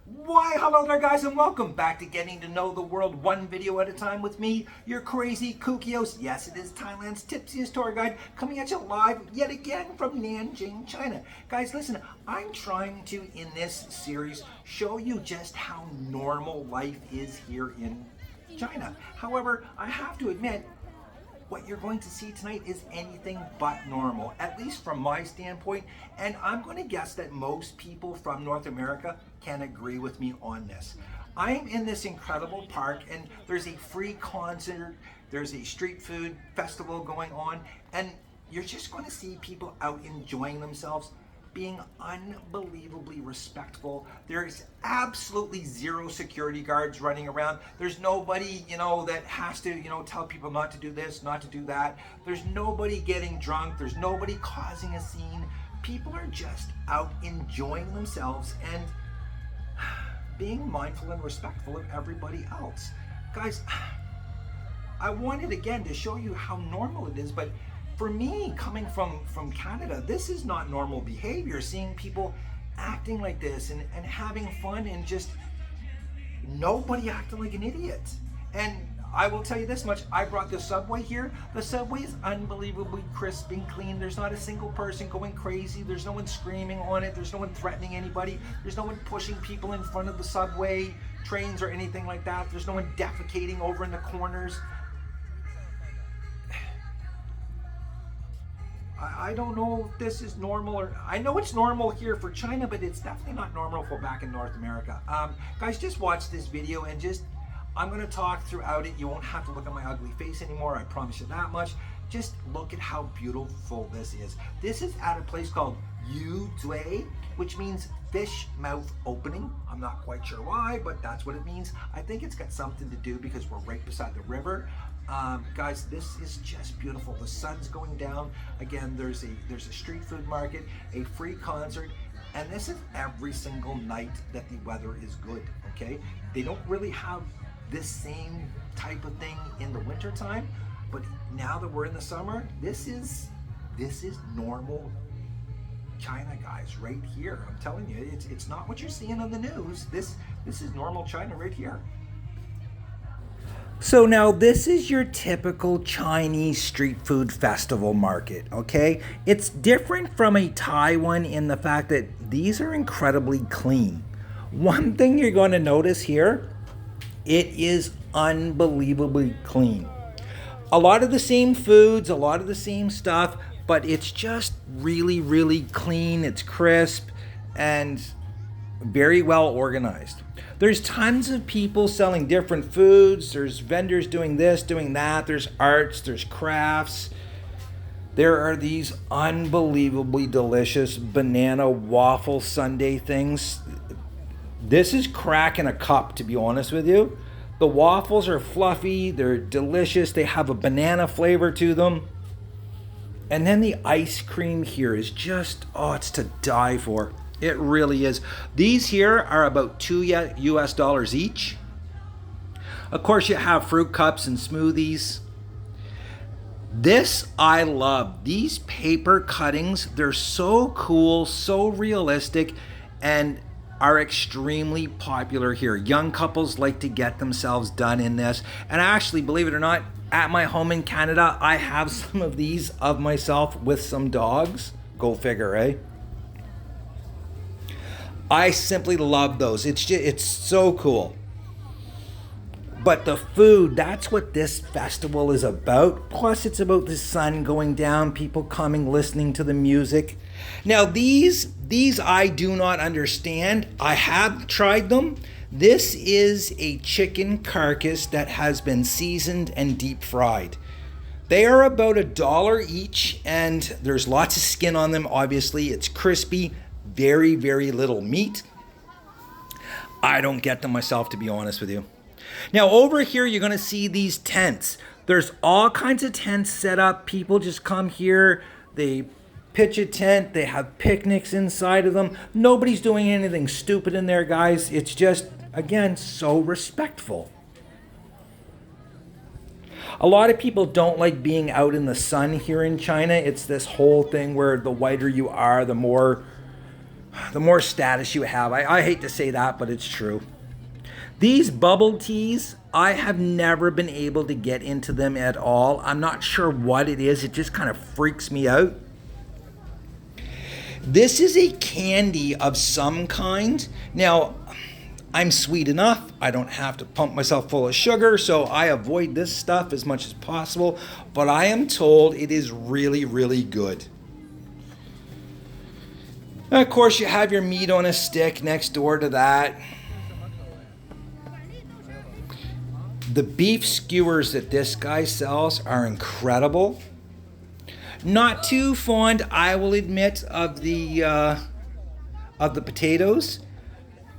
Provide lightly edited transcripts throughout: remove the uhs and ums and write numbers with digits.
Why, hello there guys, and welcome back to Getting to Know the World one video at a time with me, your crazy kookios. Yes, it is Thailand's tipsiest tour guide coming at you live yet again from Nanjing, China. Guys, listen, I'm trying to, in this series, show you just how normal life is here in China. However, I have to admit, what you're going to see tonight is anything but normal, at least from my standpoint, and I'm going to guess that most people from North America can agree with me on this. I'm in this incredible park, and there's a free concert, there's a street food festival going on, and you're just going to see people out enjoying themselves, being unbelievably respectful. There's absolutely zero security guards running around. There's nobody, that has to, tell people not to do this, not to do that. There's nobody getting drunk. There's nobody causing a scene. People are just out enjoying themselves and being mindful and respectful of everybody else. Guys, I wanted again to show you how normal it is, but for me, coming from Canada, this is not normal behavior. Seeing people acting like this and having fun and just nobody acting like an idiot. And I will tell you this much, I brought the subway here. The subway is unbelievably crisp and clean. There's not a single person going crazy. There's no one screaming on it. There's no one threatening anybody. There's no one pushing people in front of the subway trains or anything like that. There's no one defecating over in the corners. I don't know if this is normal, or I know it's normal here for China, but it's definitely not normal for back in North America. Guys, just watch this video and I'm going to talk throughout it. You won't have to look at my ugly face anymore, I promise you that much. Just look at how beautiful this is. This is at a place called Yu Zui, which means fish mouth opening. I'm not quite sure why, but that's what it means. I think it's got something to do because we're right beside the river. Guys, this is just beautiful. The sun's going down. Again, there's a street food market, a free concert, and this is every single night that the weather is good, okay? They don't really have this same type of thing in the winter time, but now that we're in the summer, this is normal China, guys, right here. I'm telling you, it's not what you're seeing on the news. This is normal China right here. So now this is your typical Chinese street food festival market, okay? It's different from a Thai one in the fact that these are incredibly clean. One thing you're going to notice here, it is unbelievably clean. A lot of the same foods, a lot of the same stuff, but it's just really, really clean. It's crisp and very well organized. There's tons of people selling different foods. There's vendors doing this, doing that. There's arts, there's crafts. There are these unbelievably delicious banana waffle sundae things. This is crack in a cup, to be honest with you. The waffles are fluffy, they're delicious, they have a banana flavor to them. And then the ice cream here is just, it's to die for. It really is. These here are about $2 US each. Of course, you have fruit cups and smoothies. This I love. These paper cuttings, they're so cool, so realistic, and are extremely popular here. Young couples like to get themselves done in this. And actually, believe it or not, at my home in Canada, I have some of these of myself with some dogs. Go figure, eh? I simply love those. It's so cool. But the food, that's what this festival is about. Plus, it's about the sun going down, people coming, listening to the music. Now, these I do not understand. I have tried them. This is a chicken carcass that has been seasoned and deep fried. They are about $1 each, and there's lots of skin on them, obviously. It's crispy. Very, very little meat. I don't get them myself, to be honest with you. Now, over here, you're going to see these tents. There's all kinds of tents set up. People just come here. They pitch a tent. They have picnics inside of them. Nobody's doing anything stupid in there, guys. It's just, again, so respectful. A lot of people don't like being out in the sun here in China. It's this whole thing where the whiter you are, the more the more status you have. I hate to say that, but it's true. These bubble teas, I have never been able to get into them at all. I'm not sure what it is. It just kind of freaks me out. This is a candy of some kind. Now, I'm sweet enough. I don't have to pump myself full of sugar, so I avoid this stuff as much as possible. But I am told it is really, really good. And of course, you have your meat on a stick next door to that. The beef skewers that this guy sells are incredible. Not too fond, I will admit, of the potatoes.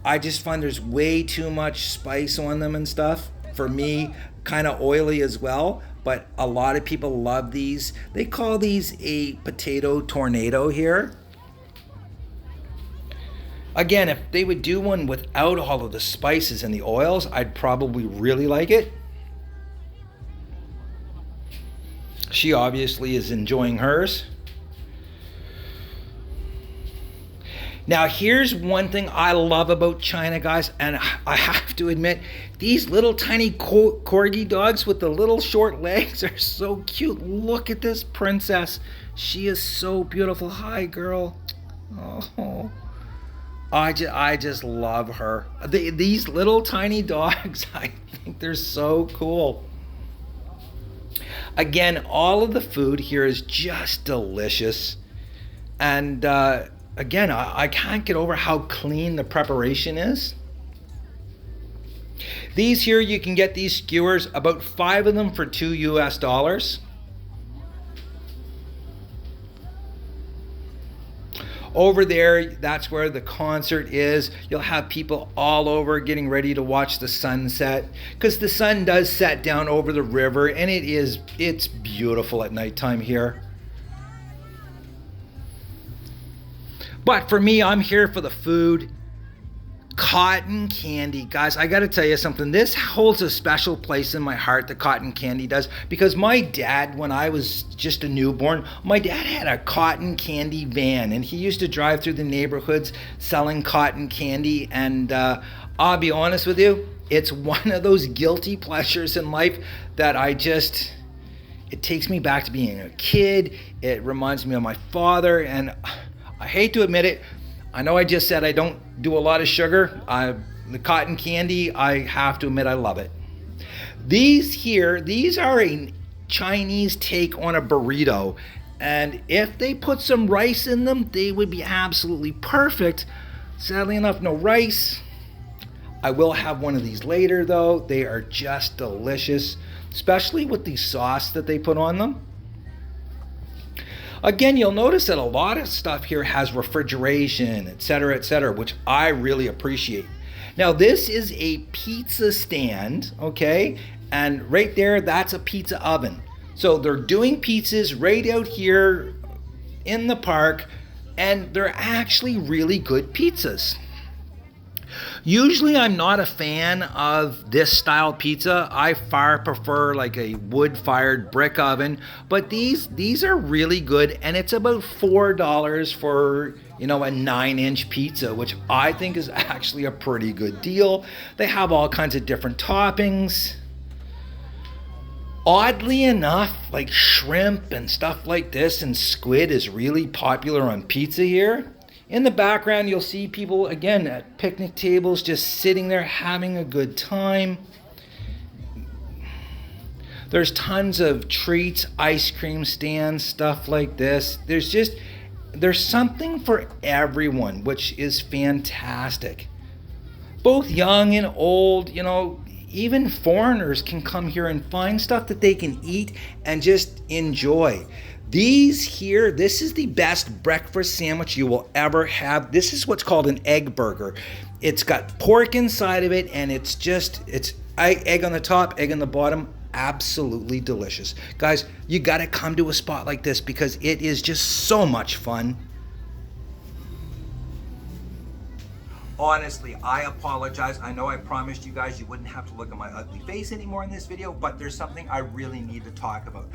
I just find there's way too much spice on them and stuff. For me, kind of oily as well, but a lot of people love these. They call these a potato tornado here. Again, if they would do one without all of the spices and the oils, I'd probably really like it. She obviously is enjoying hers. Now, here's one thing I love about China, guys, and I have to admit, these little tiny corgi dogs with the little short legs are so cute. Look at this princess. She is so beautiful. Hi, girl. Oh. I just love her. These little tiny dogs, I think they're so cool. Again, all of the food here is just delicious. And again, I can't get over how clean the preparation is. These here, you can get these skewers, about 5 of them for $2 US. Over there, that's where the concert is. You'll have people all over getting ready to watch the sunset, because the sun does set down over the river, and it's beautiful at nighttime here. But for me, I'm here for the food. Cotton candy, guys, I gotta tell you something. This holds a special place in my heart, the cotton candy does, because my dad, when I was just a newborn, my dad had a cotton candy van, and he used to drive through the neighborhoods selling cotton candy. And I'll be honest with you, it's one of those guilty pleasures in life that it takes me back to being a kid. It reminds me of my father, and I hate to admit it, I know I just said I don't do a lot of sugar. The cotton candy, I have to admit I love it. These are a Chinese take on a burrito. And if they put some rice in them, they would be absolutely perfect. Sadly enough, no rice. I will have one of these later though. They are just delicious, especially with the sauce that they put on them. Again, you'll notice that a lot of stuff here has refrigeration, etc., which I really appreciate. Now, this is a pizza stand, okay? And right there, that's a pizza oven. So they're doing pizzas right out here in the park, and they're actually really good pizzas. Usually I'm not a fan of this style pizza. I far prefer like a wood-fired brick oven, but these are really good, and it's about $4 for, a 9-inch pizza, which I think is actually a pretty good deal. They have all kinds of different toppings. Oddly enough, like shrimp and stuff like this and squid is really popular on pizza here. In the background, you'll see people, again, at picnic tables, just sitting there having a good time. There's tons of treats, ice cream stands, stuff like this. There's something for everyone, which is fantastic. Both young and old, even foreigners can come here and find stuff that they can eat and just enjoy. This is the best breakfast sandwich you will ever have. This is what's called an egg burger. It's got pork inside of it, and it's egg on the top, egg on the bottom. Absolutely delicious. Guys, you gotta come to a spot like this because it is just so much fun. Honestly, I apologize. I know I promised you guys you wouldn't have to look at my ugly face anymore in this video, but there's something I really need to talk about.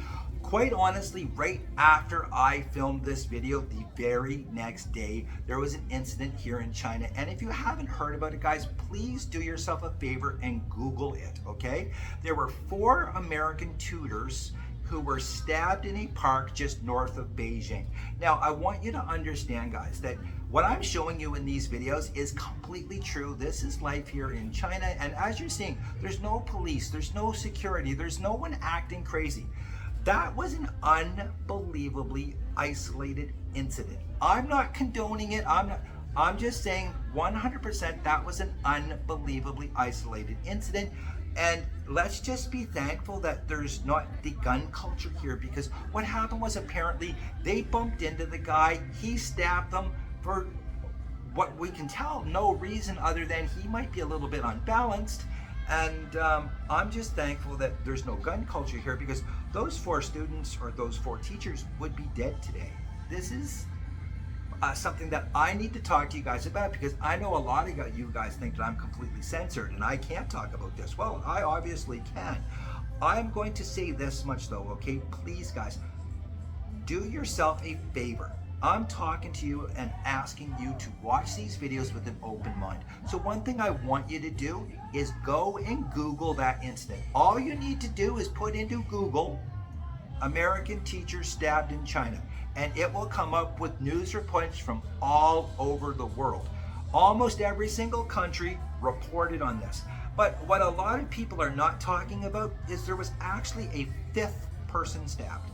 Quite honestly, right after I filmed this video, the very next day, there was an incident here in China. And if you haven't heard about it, guys, please do yourself a favor and Google it, okay? There were 4 American tutors who were stabbed in a park just north of Beijing. Now, I want you to understand, guys, that what I'm showing you in these videos is completely true. This is life here in China, and as you're seeing, there's no police, there's no security, there's no one acting crazy. That was an unbelievably isolated incident. I'm not condoning it. I'm just saying 100% that was an unbelievably isolated incident. And let's just be thankful that there's not the gun culture here, because what happened was apparently they bumped into the guy, he stabbed them for what we can tell, no reason other than he might be a little bit unbalanced. And I'm just thankful that there's no gun culture here, because those 4 students or those 4 teachers would be dead today. This is something that I need to talk to you guys about, because I know a lot of you guys think that I'm completely censored and I can't talk about this. Well, I obviously can. I'm going to say this much though, okay? Please, guys, do yourself a favor. I'm talking to you and asking you to watch these videos with an open mind. So one thing I want you to do is go and Google that incident. All you need to do is put into Google American teacher stabbed in China, and it will come up with news reports from all over the world. Almost every single country reported on this. But what a lot of people are not talking about is there was actually a 5th person stabbed.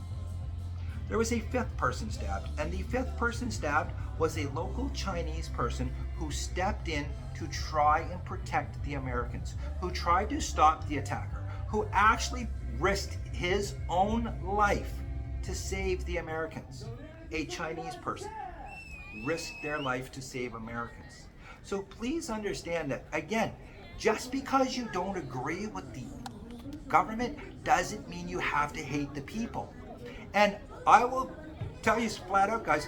There was a 5th person stabbed, and the 5th person stabbed was a local Chinese person who stepped in to try and protect the Americans, who tried to stop the attacker, who actually risked his own life to save the Americans. A Chinese person risked their life to save Americans. So please understand that, again, just because you don't agree with the government doesn't mean you have to hate the people. And I will tell you flat out, guys,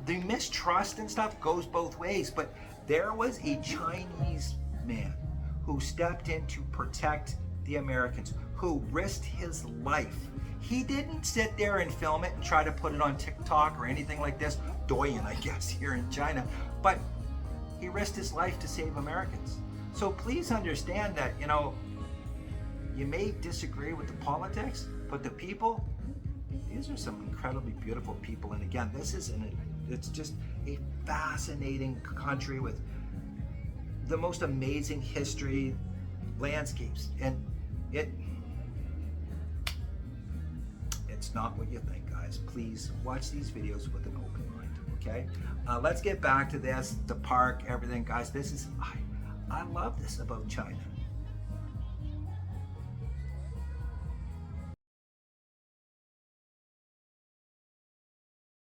the mistrust and stuff goes both ways, but there was a Chinese man who stepped in to protect the Americans, who risked his life. He didn't sit there and film it and try to put it on TikTok or anything like this, Douyin, I guess, here in China, but he risked his life to save Americans. So please understand that, you know, you may disagree with the politics, but the people, these are some incredibly beautiful people. And again, it's just a fascinating country with the most amazing history, landscapes, and it's not what you think, guys. Please watch these videos with an open mind, okay? Let's get back to this, the park, everything, guys. I love this about China.